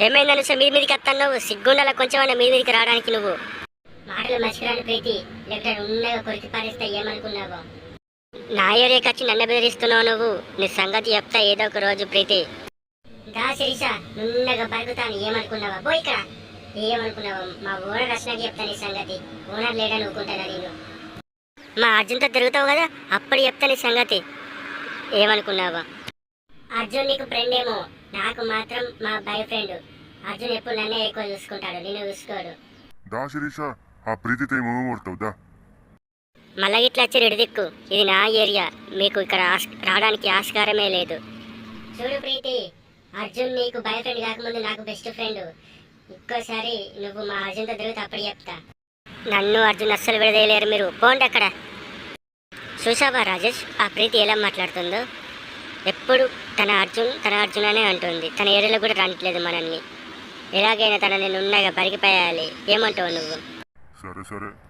ఏమైందని మీ మీదకి వస్తున్నావు? సిగ్గుండాల కొంచెమైనా మీ మీదకి రావడానికి నువ్వు. మాటలు మర్చిరాని ప్రీతి, లేకపోతే ఉన్నగా కొరికి పారేస్తా ఏమనుకున్నావు? నా ఏరియాకి వచ్చి నన్ను బెదిరిస్తున్నావు నువ్వు. నీ సంగతి చెప్తా ఏదో ఒక రోజు ప్రీతి. దా శిరీష, నున్నగా బతుకుతాను ఏమనుకున్నావా? పోయి ఇక్కడ ఏమనుకున్నావు? మా ఓనర్ రచనకి చెప్తా నీ సంగతి. ఓనర్ లేడని ఊరుకుంటానా నేను? మా అర్జున్తో తిరుగుతావు కదా, అప్పుడు చెప్తా నీ సంగతి. ఏమనుకున్నావా? అర్జున్ నీకు ఫ్రెండ్ ఏమో, నాకు మాత్రం మా బాయ్ ఫ్రెండ్. అర్జున్ ఎప్పుడు నన్నే ఎక్కువ చూసుకుంటాడు, నిన్ను చూసుకోడు. దా శిరీష, ఆ ప్రీతితో ఏమో కొడతావు దా. మళ్ళా ఇట్లా వచ్చి రెడిదిక్కు, ఇది నా ఏరియా, మీకు ఇక్కడ రావడానికి ఆస్కారమే లేదు. చూడు ప్రీతి, అర్జున్ నీకు బాయ్ ఫ్రెండ్ కాకముందు నాకు బెస్ట్ ఫ్రెండ్. ఇంకోసారి నువ్వు మా అర్జున్తో తిరిగితే అప్పుడు చెప్తా. నన్ను అర్జున్ అస్సలు విడదీయలేరు మీరు, పోండి అక్కడ. చూసావా రాజేష్, ఆ ప్రీతి ఎలా మాట్లాడుతుందో? ఎప్పుడు తన అర్జున్ అనే అంటుంది. తన ఏరియాలో కూడా రానిట్లేదు మనల్ని. ఎలాగైనా తనని నున్నగా పరిగిపోయాలి. ఏమంటావు నువ్వు? సరే సరే.